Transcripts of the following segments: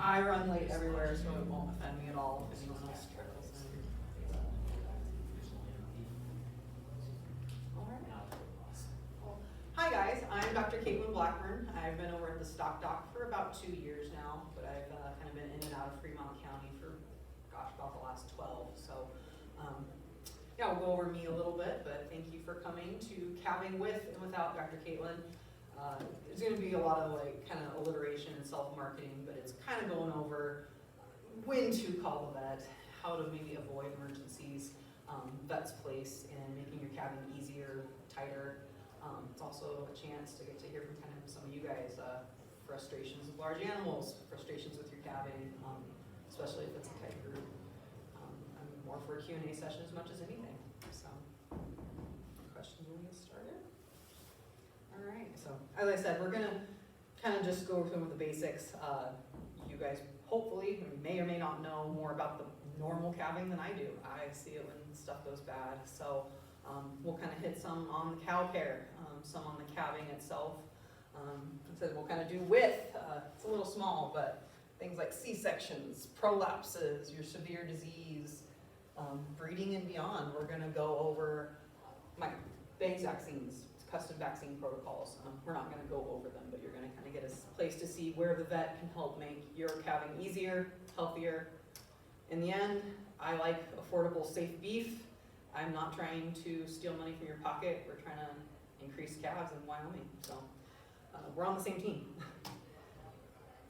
I run late everywhere, so it won't offend me at all if anyone else trickles in. All right. Well, hi guys, I'm Dr. Caitlin Blackburn. I've been over at the Stock Dock for about 2 years now, but I've kind of been in and out of Fremont County for, gosh, about the last 12. So, yeah, we'll go over me a little bit, but thank you for coming to Calving with and without Dr. Caitlin. It's going to be a lot of like kind of alliteration and self-marketing, but it's kind of going over when to call the vet, how to maybe avoid emergencies, vet's place in making your calving easier, tighter. It's also a chance to get to hear from kind of some of you guys, frustrations with large animals, frustrations with your calving, especially if it's a tight group. I'm more for a Q&A session as much as anything. So, questions when we get started? All right, so as I said, we're gonna kind of just go through with the basics. You guys hopefully may or may not know more about the normal calving than I do. I see it when stuff goes bad. So we'll kind of hit some on the cow care, some on the calving itself. So we'll kind of do with, it's a little small, but things like C-sections, prolapses, your severe disease, breeding and beyond. We're gonna go over my bangs vaccines, custom vaccine protocols. We're not going to go over them, but you're going to kind of get a place to see where the vet can help make your calving easier, healthier. In the end, I like affordable, safe beef. I'm not trying to steal money from your pocket. We're trying to increase calves in Wyoming. So we're on the same team.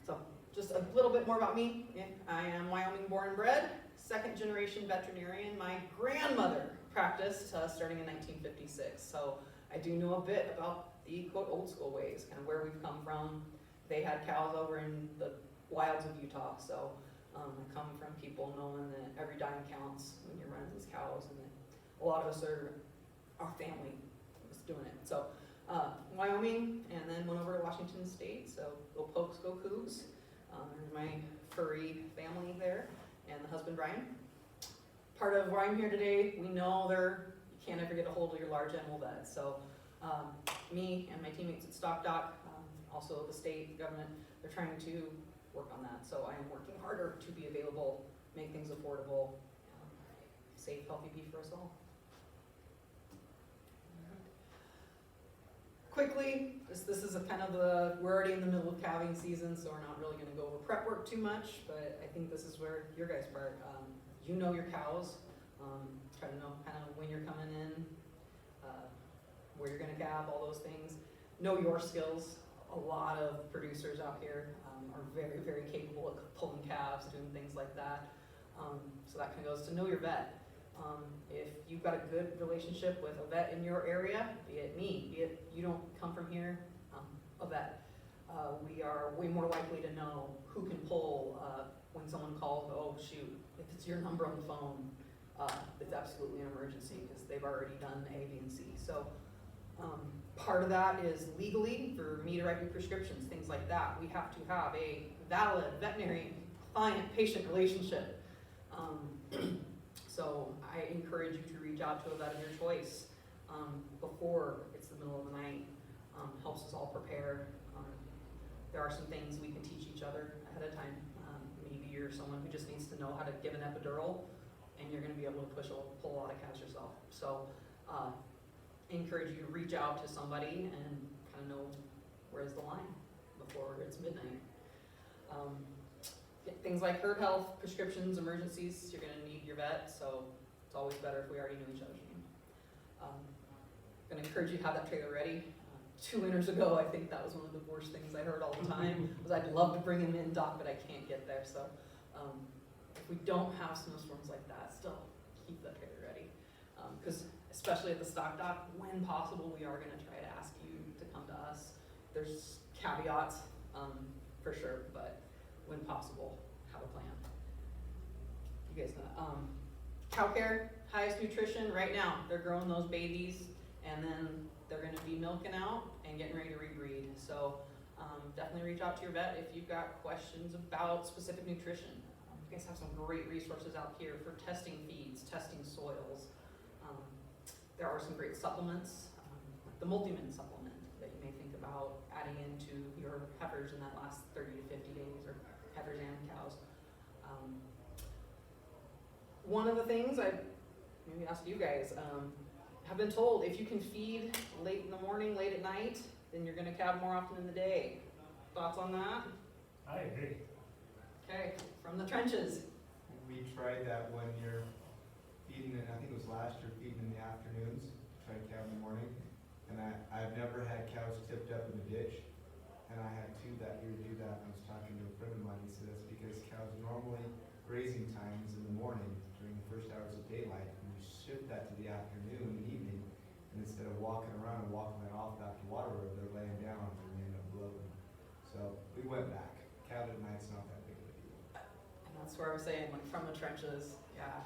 So just a little bit more about me. Yeah, I am Wyoming born and bred, second generation veterinarian. My grandmother practiced starting in 1956. So I do know a bit about the quote old school ways, kind of where we've come from. They had cows over in the wilds of Utah, so I come from people knowing that every dime counts when you're running these cows, and that a lot of us are, our family is doing it. So Wyoming, and then went over to Washington State, so go Pokes, go Cougs. There's my furry family there, and the husband Brian. Part of why I'm here today, we know you can't ever get a hold of your large animal vet. So me and my teammates at Stock Dock, also the state government, they're trying to work on that. So I am working harder to be available, make things affordable, safe, healthy beef for us all. Quickly, this is a kind of we're already in the middle of calving season, so we're not really going to go over prep work too much, but I think this is where your guys' part. You know your cows. Try to know kind of when you're coming in, where you're going to calve, all those things. Know your skills. A lot of producers out here are very, very capable of pulling calves, doing things like that. So that kind of goes to know your vet. If you've got a good relationship with a vet in your area, be it me, be it you don't come from here, a vet, we are way more likely to know who can pull when someone calls, oh shoot, if it's your number on the phone, it's absolutely an emergency because they've already done A, B, and C. So part of that is legally for me to write your prescriptions, things like that. We have to have a valid veterinary client-patient relationship. So I encourage you to reach out to a vet of your choice before it's the middle of the night. Helps us all prepare. There are some things we can teach each other ahead of time. Maybe you're someone who just needs to know how to give an epidural, and you're going to be able to pull a lot of calves yourself. So encourage you to reach out to somebody and kind of know where's the line before it's midnight. Things like herd health, prescriptions, emergencies, you're going to need your vet, so it's always better if we already know each other's name. I'm going to encourage you to have that trailer ready. 2 winters ago, I think that was one of the worst things I heard all the time, was I'd love to bring him in, Doc, but I can't get there. So if we don't have snowstorms like that, still keep that trailer ready. Because especially at the Stock Dock, when possible, we are going to try to ask you to come to us. There's caveats, for sure, but when possible, have a plan. You guys know. Cow care, highest nutrition right now. They're growing those babies, and then they're going to be milking out and getting ready to rebreed. So definitely reach out to your vet if you've got questions about specific nutrition. You guys have some great resources out here for testing feeds, testing soils. There are some great supplements, like the multi-min supplement that you may think about adding into your heifers in that last 30 to 50 days, or heifers and cows. One of the things I maybe ask you guys, have been told if you can feed late in the morning, late at night, then you're gonna calve more often in the day. Thoughts on that? I agree. Okay, from the trenches. We tried that one year, feeding, and I think it was last year, feeding in the afternoons, tried cow in the morning. And I've never had cows tipped up in the ditch, and I had two that year do that. I was talking to a friend of mine, he said that's because cows normally grazing times in the morning during the first hours of daylight, and you shift that to the afternoon and evening, and instead of walking around and walking that off back to water road, they're laying down and they end up bloating. So we went back. Cow at night's not that big of a deal. And that's where I was saying, like, from the trenches, yeah.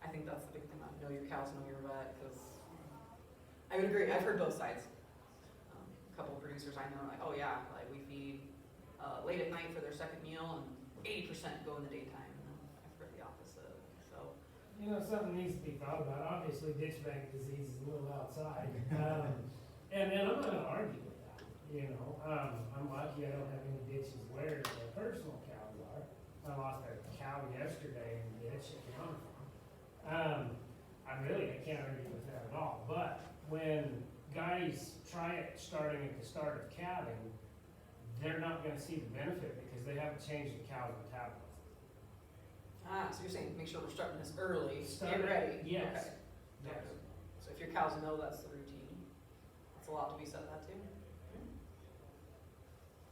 I think that's the big thing about know your cows, know your vet, because I would agree. I've heard both sides. A couple of producers I know, like, oh yeah, like we feed late at night for their second meal, and 80% go in the daytime. And then I've heard the opposite. So, You know, something needs to be thought about. Obviously, ditch bank disease is a little outside. And I'm not gonna argue with that, you know. I'm lucky I don't have any ditches where my personal cows are. I lost a cow yesterday in the ditch at the honor farm. I can't argue with that at all. But when guys try it starting at the start of calving, they're not gonna see the benefit because they haven't changed the cow's metabolism. so you're saying make sure we're starting this early, Start get it- ready. yes. Okay. Yes. So if your cows know that's the routine, that's a lot to be said that too.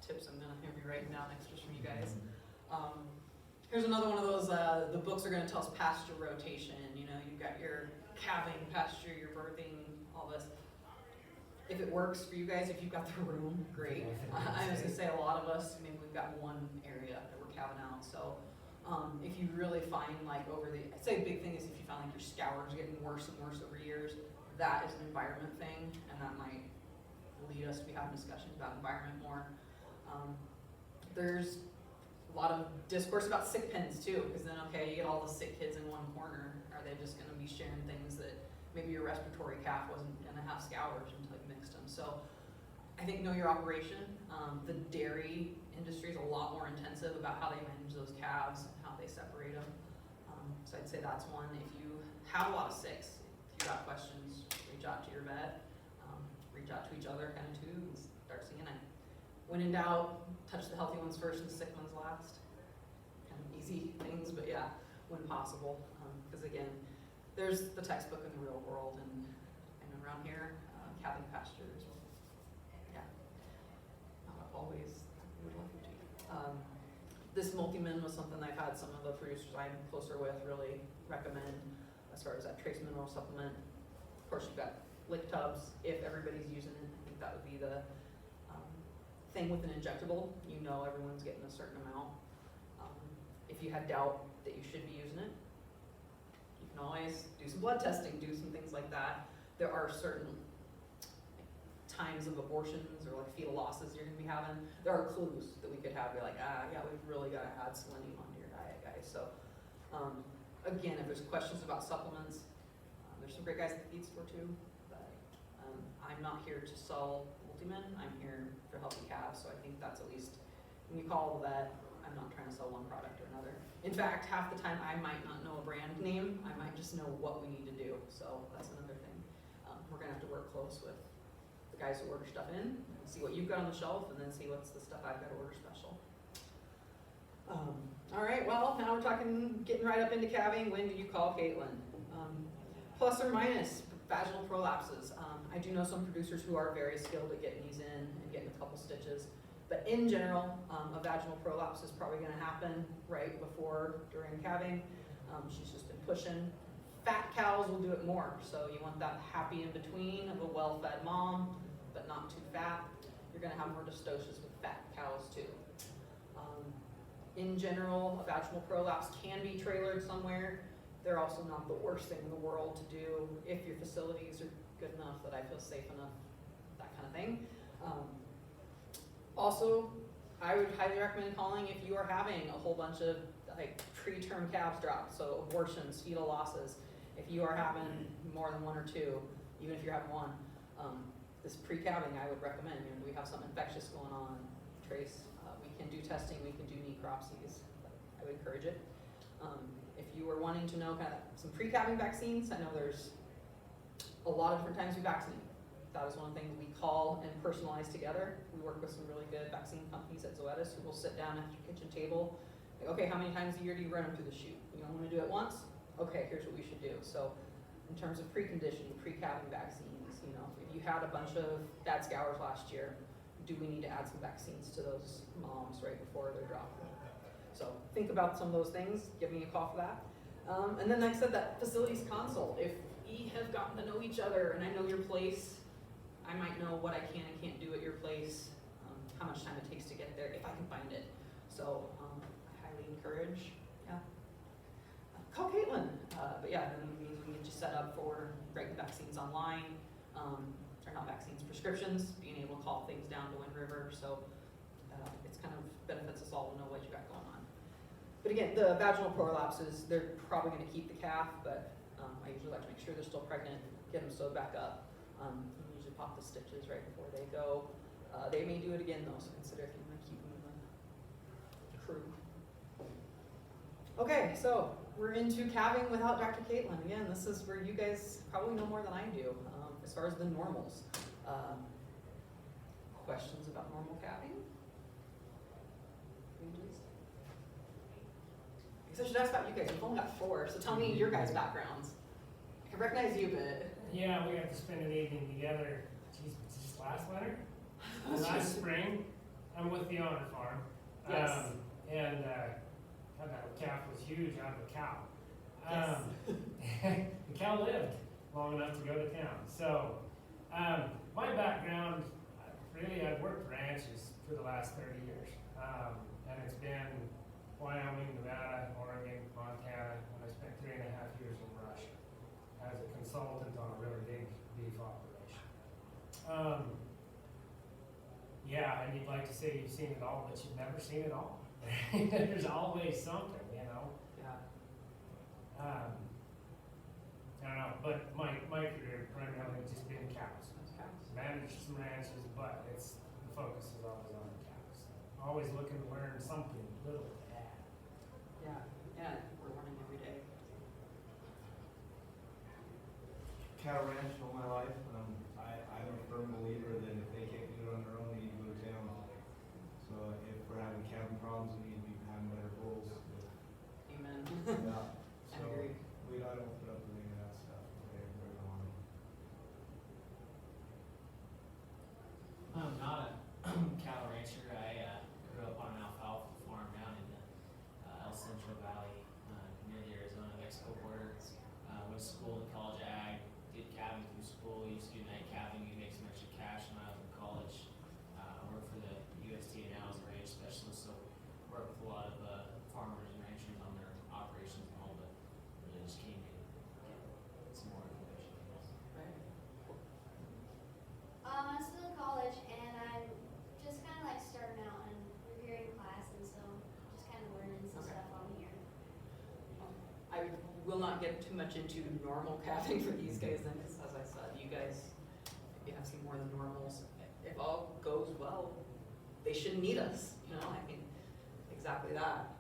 Tips I'm gonna be writing down extras from you guys. Here's another one of those, the books are gonna tell us pasture rotation. You know, you've got your calving pasture, your birthing, all this. If it works for you guys, if you've got the room, great. I was gonna say a lot of us, maybe we've got one area that we're calving out. So if you really find like I'd say a big thing is if you find like your scours getting worse and worse over years, that is an environment thing, and that might lead us to be having discussions about environment more. There's a lot of discourse about sick pens too, because then, okay, you get all the sick kids in one corner. Are they just gonna be sharing things that maybe your respiratory calf wasn't gonna have scours until you mixed them? So I think know your operation. The dairy industry is a lot more intensive about how they manage those calves and how they separate them. So I'd say that's one. If you have a lot of sicks, if you got questions, reach out to your vet, reach out to each other kind of too, and start seeing it. When in doubt, touch the healthy ones first and the sick ones last. Kind of easy things, but yeah, when possible. Because again, there's the textbook in the real world, and around here, calving pastures, yeah, not always would love you to. This multi-min was something I've had some of the producers I'm closer with really recommend as far as that trace mineral supplement. Of course, you've got lick tubs. If everybody's using it, I think that would be the thing with an injectable. You know everyone's getting a certain amount. If you had doubt that you should be using it, you can always do some blood testing, do some things like that. There are certain times of abortions or like fetal losses you're gonna be having. There are clues that we could have. Be like, yeah, we've really gotta add selenium onto your diet, guys. So again, if there's questions about supplements, there's some great guys at the feed store too. But I'm not here to sell multimin. I'm here for healthy calves. So I think that's at least when you call the vet, I'm not trying to sell one product or another. In fact, half the time I might not know a brand name. I might just know what we need to do. So that's another thing. We're gonna have to work close with the guys who order stuff in and see what you've got on the shelf, and then see what's the stuff I've got to order special. All right, well, now we're talking, getting right up into calving. When do you call Caitlin? Plus or minus vaginal prolapses. I do know some producers who are very skilled at getting these in and getting a couple stitches. But in general, a vaginal prolapse is probably going to happen right before, during calving. She's just been pushing. Fat cows will do it more. So you want that happy in between of a well-fed mom, but not too fat. You're going to have more dystocias with fat cows too. In general, a vaginal prolapse can be trailered somewhere. They're also not the worst thing in the world to do if your facilities are good enough that I feel safe enough, that kind of thing. Also, I would highly recommend calling if you are having a whole bunch of like preterm calves drop, so abortions, fetal losses. If you are having more than one or two, even if you're having one, this pre-calving I would recommend. You know, do we have something infectious going on? Trace. We can do testing, we can do necropsies. I would encourage it. If you were wanting to know kind of some pre-calving vaccines, I know there's a lot of different times we vaccinate. That is one thing we call and personalize together. We work with some really good vaccine companies at Zoetis who will sit down at your kitchen table. Like, okay, how many times a year do you run them through the chute? You don't want to do it once? Okay, here's what we should do. So in terms of preconditioning, pre-calving vaccines, you know, if you had a bunch of bad scours last year, do we need to add some vaccines to those moms right before they're dropping? So think about some of those things, give me a call for that. And then like I said, that facilities consult. If we have gotten to know each other and I know your place, I might know what I can and can't do at your place, how much time it takes to get there, if I can find it. So I highly encourage, call Caitlin. But yeah, then it means we can get you set up for writing vaccines online, or not vaccines, prescriptions, being able to call things down to Wind River. So it's kind of benefits us all to know what you got going on. But again, the vaginal prolapses, they're probably going to keep the calf, but I usually like to make sure they're still pregnant, get them sewed back up. You usually pop the stitches right before they go. They may do it again though, so consider if you want to keep them in the crew. Okay, so we're into calving without Dr. Caitlin. Again, this is where you guys probably know more than I do as far as the normals. Questions about normal calving? I should ask about you guys. We've only got 4, so tell me your guys' backgrounds. I can recognize you, but Yeah, we got to spend an evening together, geez, just last winter? Last spring, I'm with the Honor Farm. Yes. And God, that calf was huge out of a cow. Yes. The cow lived long enough to go to town. So, my background, really, I've worked ranches for the last 30 years. And it's been Wyoming, Nevada, Oregon, Montana, and I spent 3.5 years in Russia as a consultant on a really big beef operation. Yeah, and you'd like to say you've seen it all, but you've never seen it all. There's always something, you know. Yeah. I don't know, but my career primarily has just been cows. Managed some ranches, but the focus is always on the cows. Always looking to learn something little to add. Yeah. Yeah. We're learning every day. Cattle ranch all my life. I'm a firm believer that if they can't do it on their own, they need to go to town. So if we're having calving problems, we need to be having better bulls. Amen. Yeah. I So agree. I don't put up with any of that stuff. Very, very long. I'm not a cattle rancher. I grew up on an alfalfa farm down in the El Centro Valley near the Arizona-Mexico border. Went to school in college ag, did calving through school, used to do night calving, you make some extra cash when I was in college. Worked for the USDA now as a range specialist, so worked with a lot of farmers and ranchers on their operations and all, but really just came to get some more information. Right. I'm still in college and I'm just kind of like starting out and we're here in class and so just kind of learning some Okay. stuff on here. I will not get too much into normal calving for these guys then, because as I said, you guys, you have seen more than normals. If all goes well, they shouldn't need us, you know, I mean, exactly that.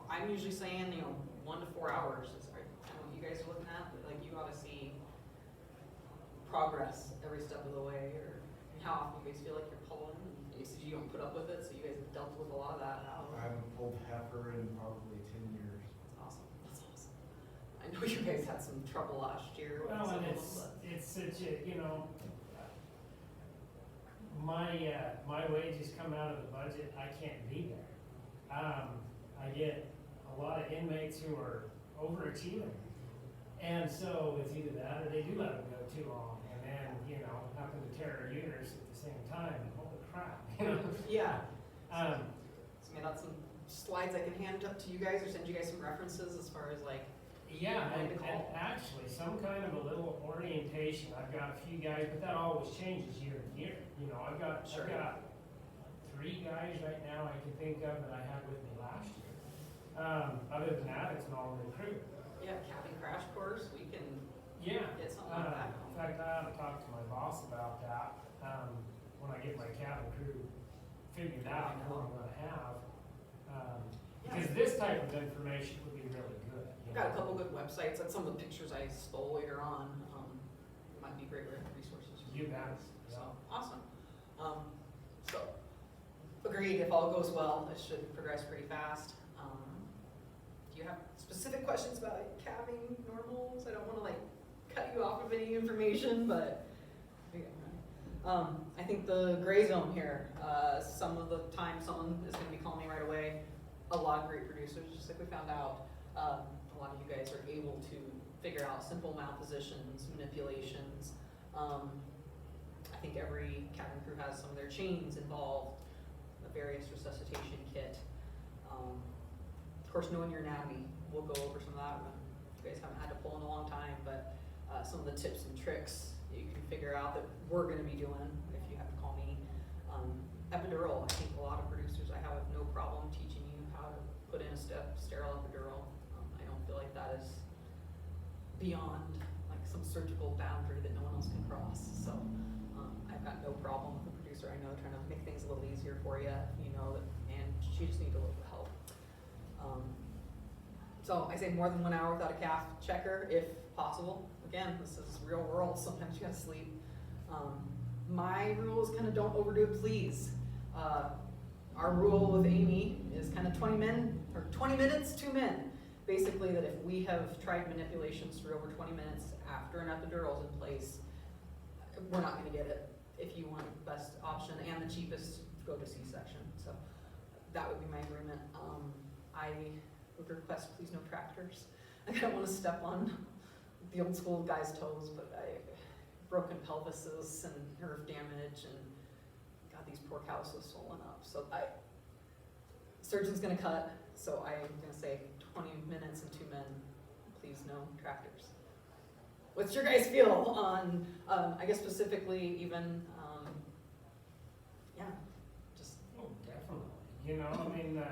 I'm usually saying, 1 to 4 hours is kind of what you guys are looking at, but like you ought to see progress every step of the way, or how often you guys feel like you're pulling, and you don't put up with it, so you guys have dealt with a lot of that now. I haven't pulled heifer in probably 10 years. Awesome. That's awesome. I know you guys had some trouble last year with Well, some and of them, it's such a, my wages come out of the budget, I can't be there. I get a lot of inmates who are overachieving. And so it's either that or they do let them go too long and then, happen to tear a uterus at the same time. Holy crap, but yeah. Um, So I got some slides I can hand up to you guys or send you guys some references as far as like, Yeah, When and to call. actually, some kind of a little orientation, I've got a few guys, but that always changes year to year. I've got Sure. 3 guys right now I can think of that I had with me last year. Other than that, it's an all recruit. yeah, calving crash course, we can Yeah. get something like that. In fact, I ought to talk to my boss about that, when I get my cabin crew figured out who I'm gonna have. Yeah. Because this type of information would be really good. I've got a couple good websites, like some of the pictures I stole later on, might be great resources for You you bet. guys. So, awesome. So, agreed, if all goes well, this should progress pretty fast. Do you have specific questions about like calving normals? I don't wanna like cut you off of any information, but, I think the gray zone here, some of the time someone is gonna be calling me right away. A lot of great producers, just like we found out. A lot of you guys are able to figure out simple malpositions, manipulations. I think every cabin crew has some of their chains involved, a various resuscitation kit. Of course, knowing your anatomy, we'll go over some of that. You guys haven't had to pull in a long time, but some of the tips and tricks that you can figure out that we're gonna be doing if you have to call me. Epidural, I think a lot of producers I have no problem teaching you how to put in a sterile epidural. I don't feel like that is beyond like some surgical boundary that no one else can cross. So I've got no problem with a producer I know trying to make things a little easier for you, you know, and she just needs a little bit of help. So I say more than 1 hour without a calf checker if possible. Again, this is real world, sometimes you gotta sleep. My rule is kind of don't overdo it, please. Our rule with Amy is kind of 20 minutes, 2 men. Basically that if we have tried manipulations for over 20 minutes after an epidural is in place, we're not gonna get it. If you want the best option and the cheapest, go to C-section. So that would be my agreement. I would request please no tractors. I don't wanna step on the old school guy's toes, but broken pelvises and nerve damage and got these poor cows so swollen up. So surgeon's gonna cut, so I'm gonna say 20 minutes and 2 men, please no tractors. What's your guys' feel on, I guess specifically even, yeah, just. Oh, definitely. You know, I mean,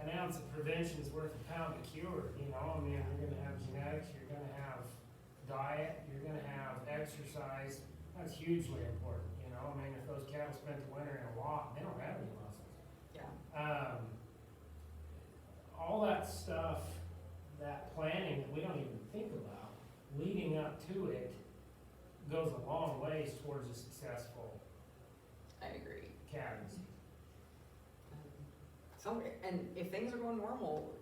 an ounce of prevention is worth a pound of cure, you know? I mean, you're gonna have genetics, you're gonna have diet, you're gonna have exercise. That's hugely important, you know? I mean, if those cattle spent the winter in a walk, they don't have any muscles. Yeah. All that stuff, that planning that we don't even think about, leading up to it, goes a long ways towards a successful I agree. calving season. And if things are going normal,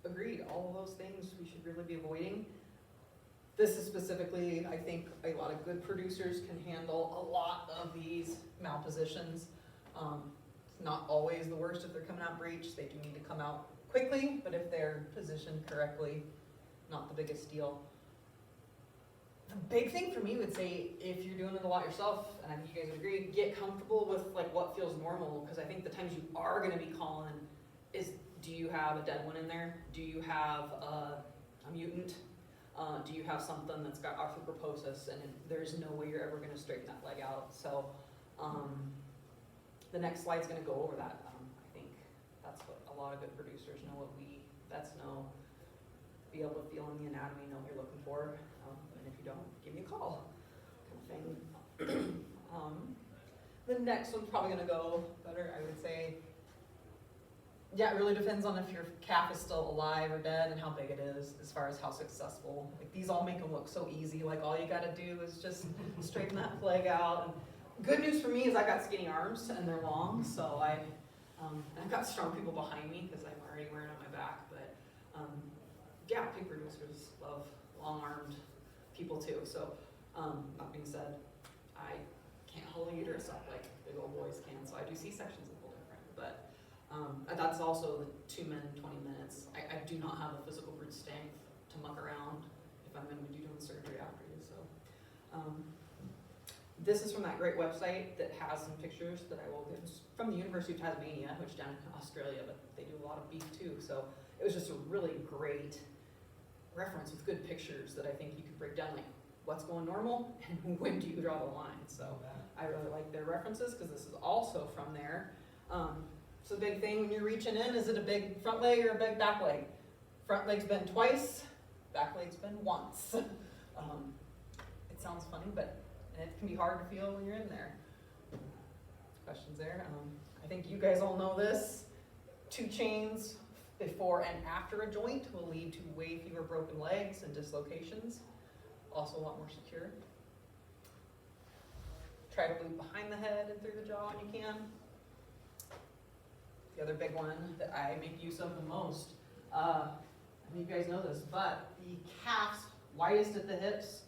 agreed, all of those things we should really be avoiding. This is specifically, I think a lot of good producers can handle a lot of these malpositions. It's not always the worst if they're coming out breech. They do need to come out quickly, but if they're positioned correctly, not the biggest deal. The big thing for me would say, if you're doing it a lot yourself, and I think you guys would agree, get comfortable with like what feels normal, because I think the times you are gonna be calling is, do you have a dead one in there? Do you have a mutant? Do you have something that's got arthroposis, and there's no way you're ever gonna straighten that leg out? So, the next slide's gonna go over that. I think that's what a lot of good producers know be able to feel in the anatomy, know what you're looking for, and if you don't, give me a call, kind of thing. The next one's probably gonna go better, I would say. Yeah, it really depends on if your calf is still alive or dead and how big it is, as far as how successful. Like, these all make them look so easy, like all you gotta do is just straighten that leg out. And good news for me is I got skinny arms and they're long, so I've got strong people behind me because I'm already wearing on my back, but yeah, pig producers love long-armed people too. So that being said, I can't hold a uterus up like big old boys can, so I do C-sections a little different, but that's also the 2 men, 20 minutes. I do not have the physical brute strength to muck around if I'm going to be doing surgery after you. So this is from that great website that has some pictures that I will get from the University of Tasmania, which down in Australia, but they do a lot of beef too. So it was just a really great reference with good pictures that I think you could break down, like what's going normal and when do you draw the line. So I really like their references because this is also from there. So the big thing when you're reaching in, is it a big front leg or a big back leg? Front leg's been twice, back leg's been once. It sounds funny, but it can be hard to feel when you're in there. questions there. I think you guys all know this. 2 chains before and after a joint will lead to way fewer broken legs and dislocations. Also a lot more secure. Try to loop behind the head and through the jaw when you can. The other big one that I make use of the most, I mean, you guys know this, but the calf's widest at the hips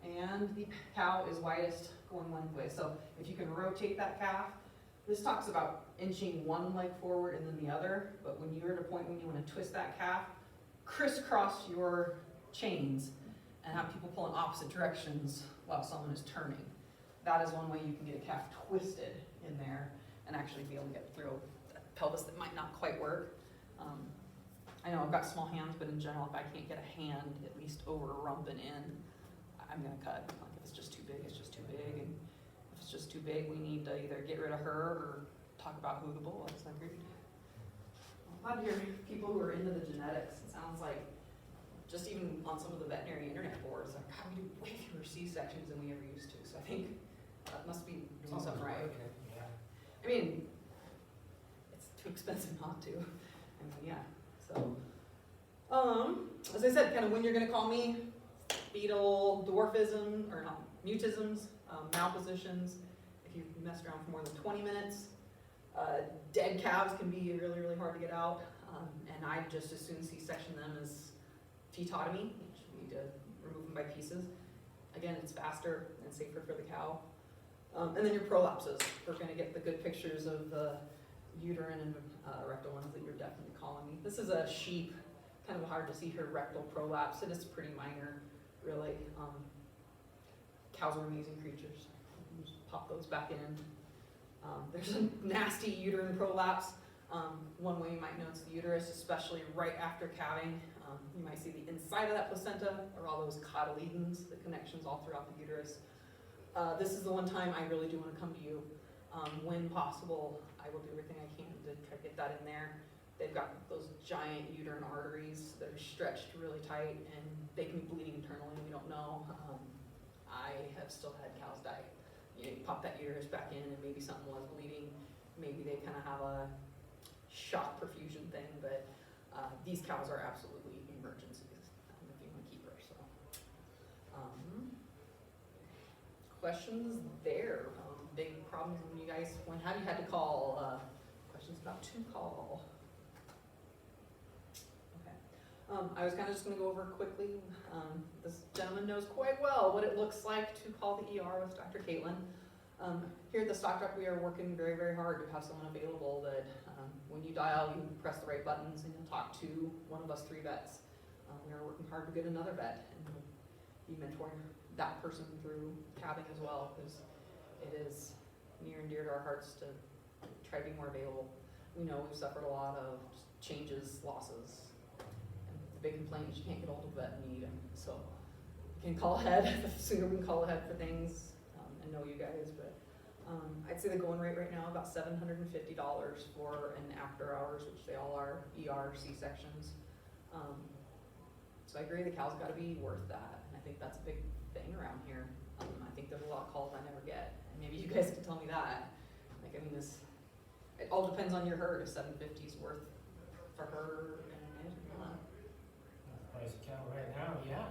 and the cow is widest going one way. So if you can rotate that calf, this talks about inching one leg forward and then the other, but when you're at a point when you want to twist that calf, crisscross your chains and have people pull in opposite directions while someone is turning. That is one way you can get a calf twisted in there and actually be able to get through a pelvis that might not quite work. I know I've got small hands, but in general, if I can't get a hand at least over a rump and in, I'm gonna cut. Like if it's just too big, it's just too big. And if it's just too big, we need to either get rid of her or talk about who the bull is. Agreed. I'm glad to hear people who are into the genetics. It sounds like just even on some of the veterinary internet boards, like, God, we do way fewer C-sections than we ever used to. So I think that must be doing something right. Yeah. I mean, it's too expensive not to. I mean, yeah. So, as I said, kind of when you're gonna call me, fetal dwarfism, or not, mutisms, malpositions, if you've messed around for more than 20 minutes. Dead calves can be really, really hard to get out, and I just as soon C-section them as fetotomy, which we need to remove them by pieces. Again, it's faster and safer for the cow. And then your prolapses. We're gonna get the good pictures of the uterine and rectal ones that you're definitely calling me. This is a sheep, kind of hard to see her rectal prolapse, and it's pretty minor, really. Cows are amazing creatures. Just pop those back in. There's a nasty uterine prolapse. One way you might notice the uterus, especially right after calving. You might see the inside of that placenta, or all those cotyledons, the connections all throughout the uterus. This is the one time I really do want to come to you. When possible, I will do everything I can to try to get that in there. They've got those giant uterine arteries that are stretched really tight, and they can be bleeding internally, we don't know. I have still had cows die. You pop that uterus back in and maybe something was bleeding. Maybe they kind of have a shock perfusion thing, but these cows are absolutely emergencies if you want to keep her. So, questions there? Big problems when you guys, how you had to call? Questions about to call. Okay. I was kind of just going to go over quickly. This gentleman knows quite well what it looks like to call the ER with Dr. Caitlin. Here at the Stock Doc, we are working very, very hard to have someone available that when you dial, you press the right buttons and you'll talk to one of us 3 vets. We are working hard to get another vet and we'll be mentoring that person through calving as well, because it is near and dear to our hearts to try to be more available. We know we've suffered a lot of changes, losses, and the big complaint is you can't get hold of a vet and need them. So we can call ahead. The sooner we can call ahead for things, and know you guys. But I'd say the going rate right now about $750 for an after hours, which they all are, ER C-sections. So I agree the cow's got to be worth that, and I think that's a big thing around here. I think there's a lot of calls I never get. Maybe you guys can tell me that. Like, I mean, it all depends on your herd. If 750 is worth for her and it or not. The price of cattle right now, yeah.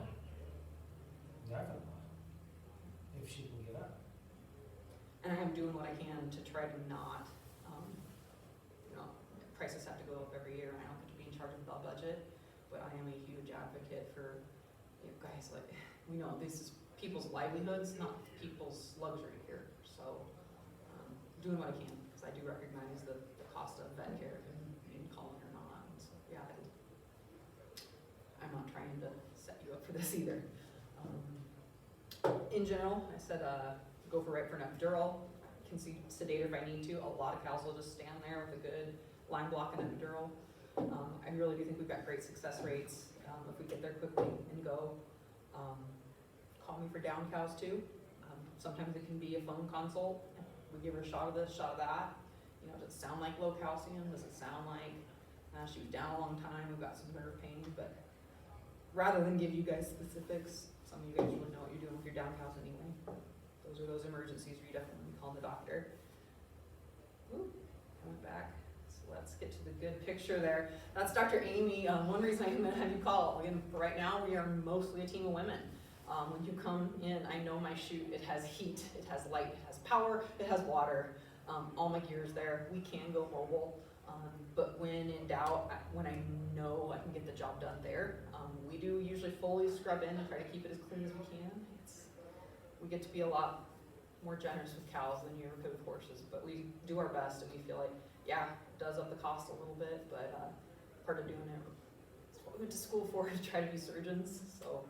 Definitely. If she can get up. And I am doing what I can to try to not, prices have to go up every year. And I don't get to be in charge of the budget, but I am a huge advocate for guys. Like, we know this is people's livelihoods, not people's luxury here. So, doing what I can, because I do recognize the cost of vet care in calling or not. And so, yeah, I'm not trying to set you up for this either. In general, I said go for for an epidural. Can sedate her if I need to. A lot of cows will just stand there with a good line block and epidural. I really do think we've got great success rates if we get there quickly and go. Call me for down cows too. Sometimes it can be a phone consult. We give her a shot of this, shot of that. Does it sound like low calcium? Does it sound like she was down a long time? We've got some nerve pain, but rather than give you guys specifics, some of you guys really know what you're doing with your down cows anyway. Those are those emergencies where you definitely call the doctor. the good picture there. That's Dr. Amy. One reason I'm gonna have you call, again, for right now, we are mostly a team of women. When you come in, I know my chute, it has heat, it has light, it has power, it has water. All my gear's there. We can go mobile, but when in doubt, when I know I can get the job done there, we do usually fully scrub in and try to keep it as clean as we can. We get to be a lot more generous with cows than you ever could with horses, but we do our best, and we feel like, yeah, it does up the cost a little bit, but part of doing it, it's what we went to school for, to try to be surgeons. So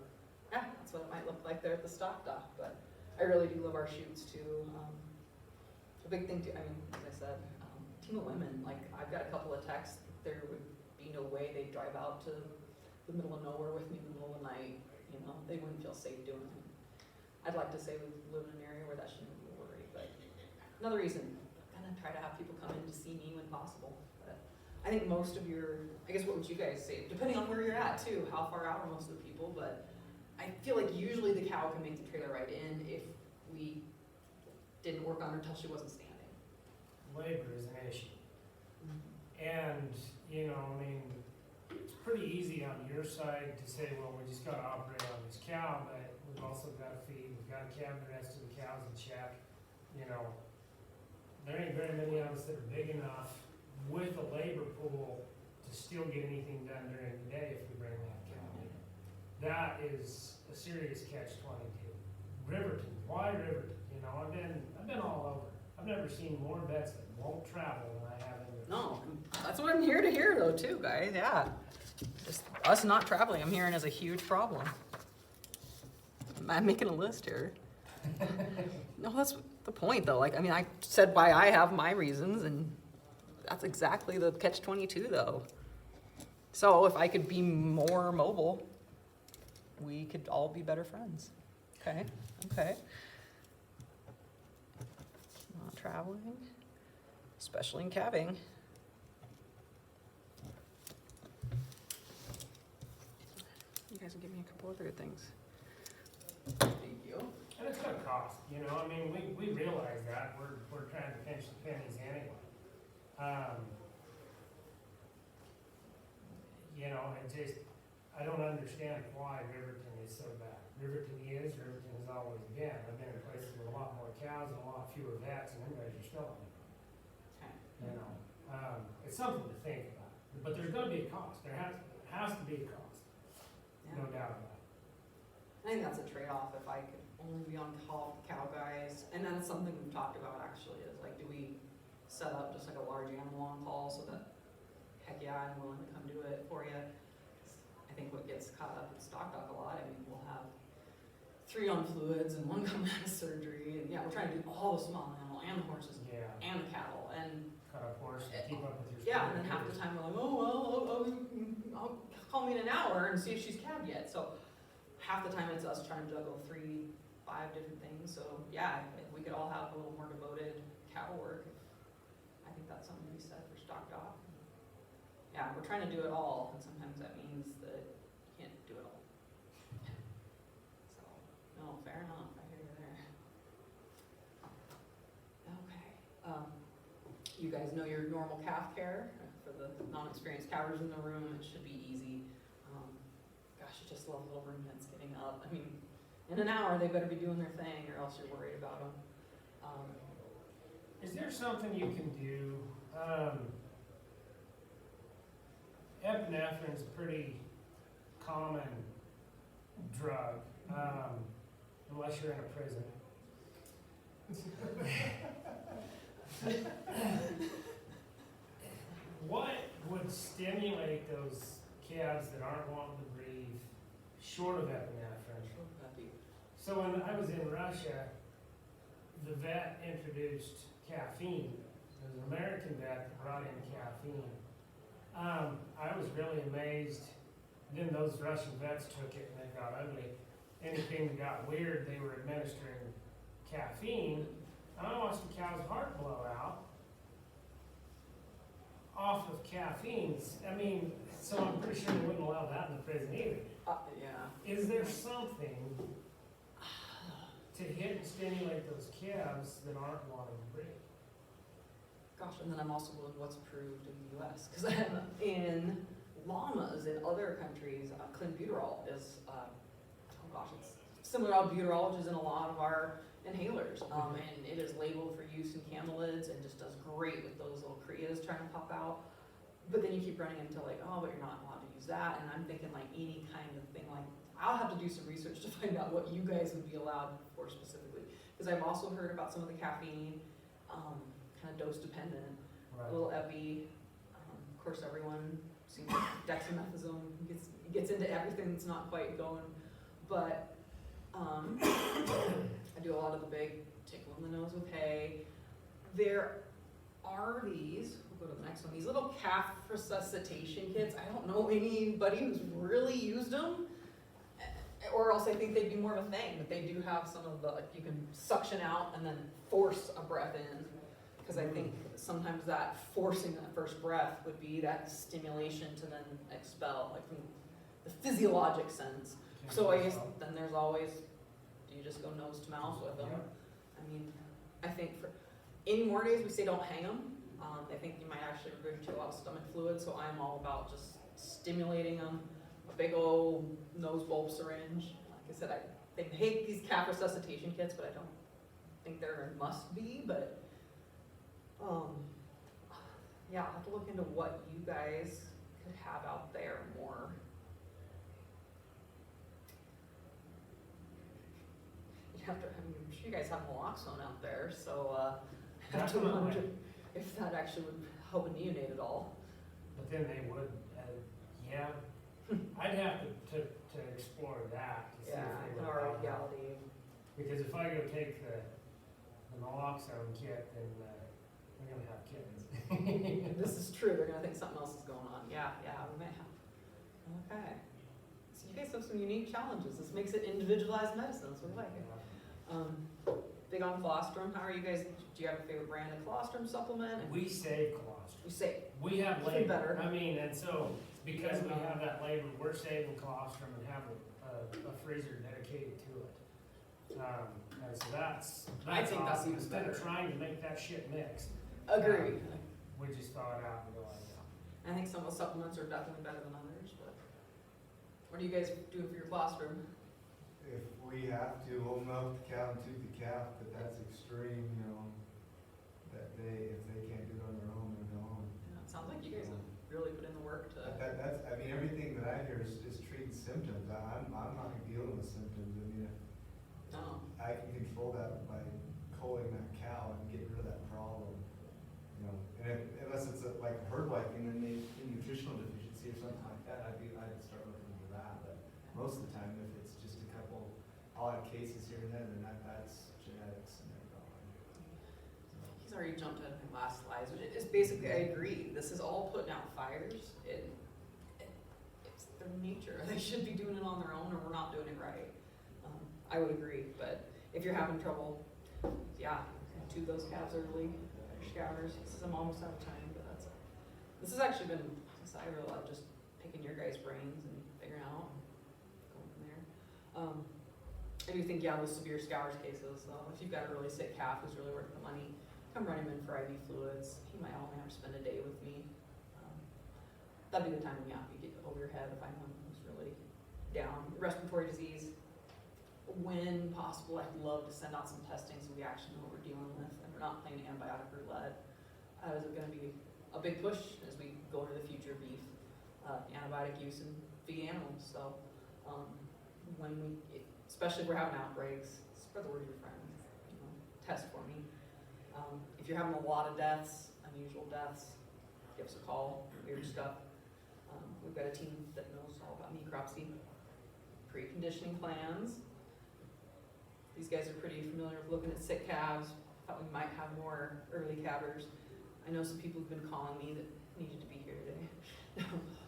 yeah, that's what it might look like there at the stock dock, but I really do love our chutes too. A big thing too, I mean, as I said, team of women, like I've got a couple of texts, there would be no way they'd drive out to the middle of nowhere with me in the middle of the night, you know, they wouldn't feel safe doing it. I'd like to say we live in an area where that shouldn't be a worry, but another reason, I'm gonna try to have people come in to see me when possible. But I think most of your, I guess what would you guys say, depending on where you're at too, how far out are most of the people, but I feel like usually the cow can make the trailer ride in if we didn't work on her until she wasn't standing. Labor is an issue. And, you know, I mean, it's pretty easy on your side to say, well, we just gotta operate on this cow, but we've also gotta feed, we've gotta have the rest of the cows in check. You know, there ain't very many of us that are big enough with a labor pool to still get anything done during the day if we bring that cow in. That is a serious catch-22. Riverton, why Riverton? You know, I've been all over. I've never seen more vets that won't travel than I have in Riverton. No, that's what I'm here to hear though too, guys, yeah. Just us not traveling, I'm hearing is a huge problem. I'm making a list here. No, that's the point though, like, I mean, I said why I have my reasons, and that's exactly the catch-22 though. So if I could be more mobile, we could all be better friends. Okay, okay. Not traveling, especially in calving. You guys will give me a couple other things. Thank you. And it's gonna cost, you know, I mean, we realize that, we're trying to pinch the pennies anyway. You know, I don't understand why Riverton is so bad. Riverton has always been. I've been in places with a lot more cows and a lot fewer vets, and them guys are still on it. You know, it's something to think about, but there's gonna be a cost, there has to be a cost, no doubt about it. I think that's a trade-off if I could only be on call with cow guys, and then it's something we've talked about actually, is like, do we set up just like a large animal on call so that, heck yeah, I'm willing to come do it for you. I think what gets caught up in stock dock a lot, I mean, we'll have 3 on fluids and 1 coming out of surgery, and yeah, we're trying to do all the small animal and the horses Yeah, and the cattle, and cut up horse to keep up with your. yeah, and then half the time we're like, oh, well, I'll call me in an hour and see if she's cabbed yet. So half the time it's us trying to juggle 3, 5 different things. So yeah, if we could all have a little more devoted cow work, I think that's something to be said for stock dock. Yeah, we're trying to do it all, and sometimes that means that you can't do it all. So, no, fair enough, I hear you there. Okay, you guys know your normal calf care. For the non-experienced cowers in the room, it should be easy. Gosh, I just love little ruminants getting up. I mean, in an hour they better be doing their thing, or else you're worried about them. Is there something you can do? Epinephrine's a pretty common drug, unless you're in a prison. What would stimulate those calves that aren't wanting to breathe short of epinephrine? So when I was in Russia, the vet introduced caffeine. There was an American vet that brought in caffeine. I was really amazed. Then those Russian vets took it and they got ugly. Anything that got weird, they were administering caffeine. And I watched the cow's heart blow out off of caffeine. I mean, so I'm pretty sure they wouldn't allow that in the prison either. Yeah. Is there something to hit and stimulate those calves that aren't wanting to breathe? Gosh, and then I'm also going what's approved in the US. Because in llamas in other countries, clenbuterol is, oh gosh, it's similar to albuterol, which is in a lot of our inhalers. And it is labeled for use in camelids and just does great with those little crias trying to pop out. But then you keep running into like, oh, but you're not allowed to use that. And I'm thinking like any kind of thing, like I'll have to do some research to find out what you guys would be allowed for specifically. Because I've also heard about some of the caffeine, kind of dose dependent, a little epi. Of course, everyone seems like dexamethasone gets into everything that's not quite going. But I do a lot of the big tickle in the nose with hay. There are these, we'll go to the next one, these little calf resuscitation kits. I don't know anybody who's really used them, or else I think they'd be more of a thing, but they do have some of the, like you can suction out and then force a breath in. Because I think sometimes that forcing that first breath would be that stimulation to then expel, like from the physiologic sense. So I guess then there's always, do you just go nose to mouth with them? I mean, I think for, any more days we say don't hang them. I think you might actually regurgitate a lot of stomach fluid, so I'm all about just stimulating them. A big old nose bulb syringe. Like I said, they hate these calf resuscitation kits, but I don't think they're a must be, but yeah, I'll have to look into what you guys could have out there more. You have to, I'm sure you guys have naloxone out there, so I have to wonder if that actually would help a neonate at all. But then they would, yeah, I'd have to explore that to see Yeah, if they in would our allow that. legality. Because if I go take the naloxone kit, then we're gonna have kittens. This is true, they're gonna think something else is going on. Yeah, we may have. Okay. So you guys have some unique challenges. This makes it individualized medicine, so we like it. Big on colostrum. How are you guys, do you have a favorite brand of colostrum supplement? And We save colostrum. you say, We have Even labor, better. I mean, and so, because we have that labor, we're saving colostrum and have a freezer dedicated to it. And so that's I think that's awesome. even Instead of better. trying to make that shit mix, agree. we just thaw it out and go like that. I think some of the supplements are definitely better than others, but what are you guys doing for your colostrum? If we have to, we'll milk the cow and tooth the calf, but that's extreme, you know, that if they can't do it on their own, they're gone. It sounds like you guys have really put in the work to. That's, I mean, everything that I hear is treating symptoms. I'm not dealing with symptoms. I mean, No. I can control that by culling that cow and getting rid of that problem. You know, and unless it's like herd liking and nutritional deficiency or something like that, I'd start looking into that. But most of the time, if it's just a couple odd cases here and there, then that's genetics and they're gone. He's already jumped ahead of my last slides, which is basically, I agree, this is all putting out fires. It's their nature. They should be doing it on their own or we're not doing it right. I would agree, but if you're having trouble, yeah, tube those calves early, scours. I'm almost out of time, but this has actually been, I really love just picking your guys' brains and figuring out, going from there. I do think, yeah, those severe scours cases, if you've got a really sick calf who's really worth the money, come run him in for IV fluids. He might only have to spend a day with me. That'd be the time when you get over your head if I know who's really down. Respiratory disease, when possible, I'd love to send out some testing so we actually know what we're dealing with and we're not playing antibiotic roulette. Is it going to be a big push as we go into the future of beef, antibiotic use in feed animals? So especially if we're having outbreaks, spread the word to your friends. Test for me. If you're having a lot of deaths, unusual deaths, give us a call. Weird stuff. We've got a team that knows all about necropsy, preconditioning plans. These guys are pretty familiar with looking at sick calves. Thought we might have more early calvers. I know some people have been calling me that needed to be here today.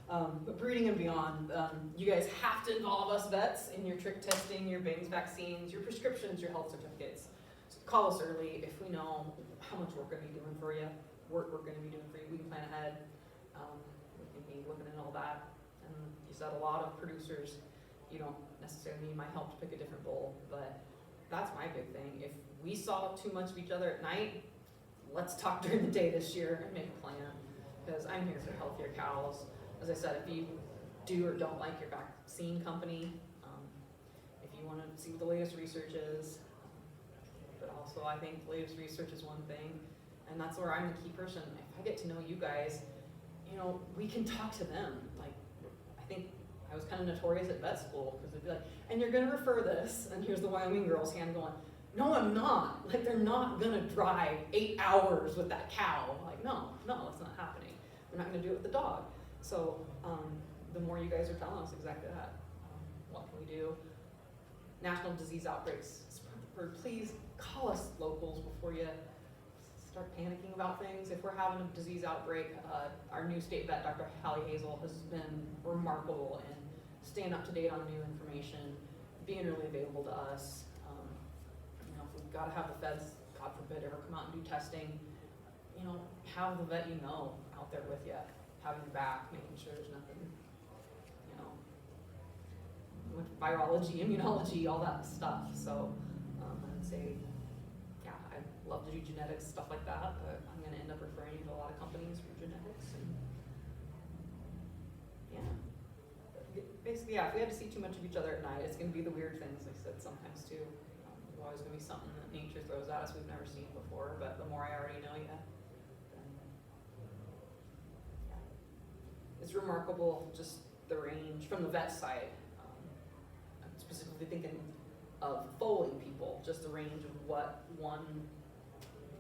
But breeding and beyond, you guys have to involve us vets in your trick testing, your Baines vaccines, your prescriptions, your health certificates. So call us early if we know how much work we're going to be doing for you, work we're going to be doing for you. We can plan ahead. We can be looking at all that. And you said a lot of producers, you don't necessarily need my help to pick a different bull, but that's my big thing. If we saw too much of each other at night, let's talk during the day this year and make a plan, because I'm here for healthier cows. As I said, if you do or don't like your vaccine company, if you wanna see what the latest research is, but also I think the latest research is one thing, and that's where I'm the key person. If I get to know you guys, you know, we can talk to them. Like, I think I was kind of notorious at vet school, because they'd be like, and you're gonna refer this, and here's the Wyoming girl's hand going, no, I'm not. Like, they're not gonna drive 8 hours with that cow. Like, no, it's not happening. We're not gonna do it with the dog. So, the more you guys are telling us exactly that, what can we do? National disease outbreaks. Please call us locals before you start panicking about things. If we're having a disease outbreak, our new state vet, Dr. Hallie Hazel, has been remarkable in staying up to date on new information, being really available to us. You know, if we've got to have the feds, God forbid, ever come out and do testing, you know, have the vet you know out there with you, having your back, making sure there's nothing, you know, with virology, immunology, all that stuff. So I'd say, yeah, I'd love to do genetics, stuff like that, but I'm gonna end up referring you to a lot of companies for genetics and yeah. Basically, yeah, if we had to see too much of each other at night, it's gonna be the weird things, like I said, sometimes too. There's always gonna be something that nature throws at us we've never seen before, but the more I already know you, then yeah. It's remarkable, just the range from the vet side. I'm specifically thinking of foaling people, just the range of what one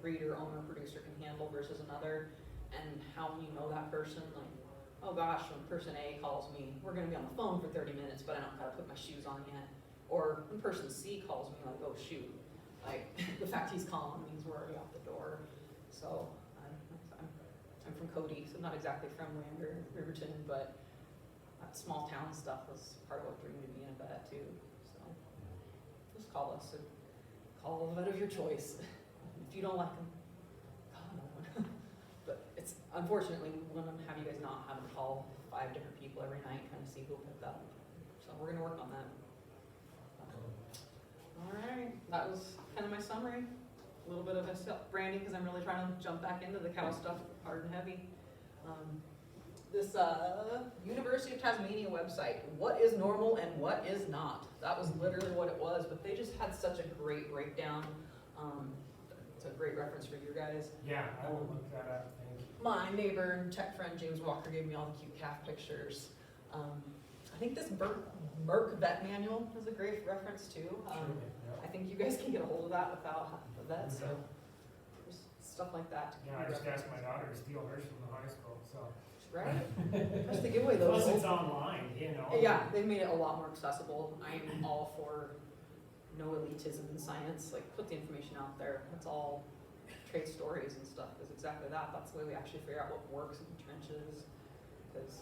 breeder, owner, producer can handle versus another, and how when you know that person, like, oh gosh, when person A calls me, we're gonna be on the phone for 30 minutes, but I don't gotta put my shoes on yet. Or when person C calls me, like, oh shoot, like, the fact he's calling means we're already out the door. So, I'm from Cody, so not exactly from Riverton, but small town stuff was part of what drew me to being a vet too. So, just call us, or call a vet of your choice. If you don't like them, call another one. But it's, unfortunately, we want to have you guys not having to call 5 different people every night trying to see who picked up. So we're gonna work on that. All right, that was kind of my summary. A little bit of a branding, because I'm really trying to jump back into the cow stuff hard and heavy. This University of Tasmania website, what is normal and what is not? That was literally what it was, but they just had such a great breakdown. It's a great reference for you guys. Yeah, I will look that up, thank you. My neighbor and tech friend James Walker gave me all the cute calf pictures. I think this Merck vet manual is a great reference too. I think you guys can get a hold of that without the vet, so there's stuff like that. Yeah, I just asked my daughter to steal hers from the high school, so. Right? That's the giveaway though. Plus it's online, you know. Yeah, they've made it a lot more accessible. I'm all for no elitism in science. Like, put the information out there. It's all trade stories and stuff. Because exactly that. That's the way we actually figure out what works in the trenches. Because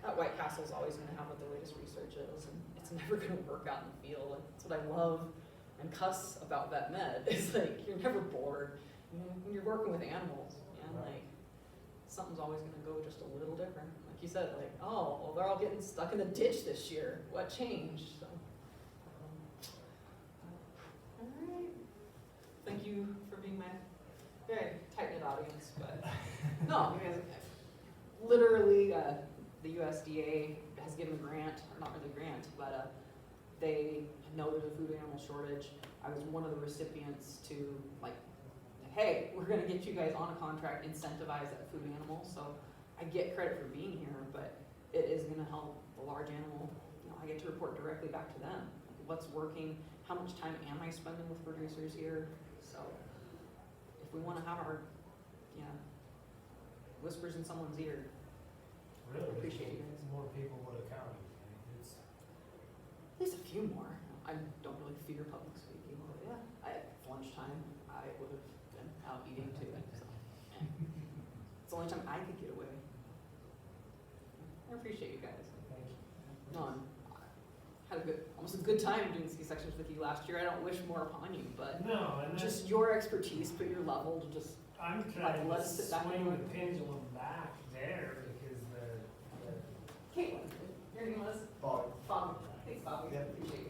that White Castle is always going to have what the latest research is, and it's never going to work out in the field. Like, that's what I love and cuss about vet med. Is like, you're never bored. You know, when you're working with animals, and like, something's always going to go just a little different. Like you said, like, oh, well, they're all getting stuck in the ditch this year. What changed? So, all right. Thank you for being my very tight-knit audience. But no, you guys, literally, the USDA has given a grant, or not really a grant, but they know there's a food animal shortage. I was one of the recipients to, like, hey, we're gonna get you guys on a contract, incentivize that food animal. So I get credit for being here, but it is gonna help the large animal. You know, I get to report directly back to them. What's working, how much time am I spending with producers here? So if we wanna have our, whispers in someone's ear, Really? I appreciate you guys. More people would have counted. It's At least a few more. I don't really fear public speaking, but yeah, at lunchtime, I would have been out eating too. So. It's the only time I could get away. I appreciate you guys. thank you. No, I had almost a good time doing C-sections with you last year. I don't wish more upon you, but No, and just your expertise, put your level to just, I'm trying let to us sit back swing and the pendulum back there because the Caitlin, your name was? Bob. Bob. Thanks, Bob. We Yeah. appreciate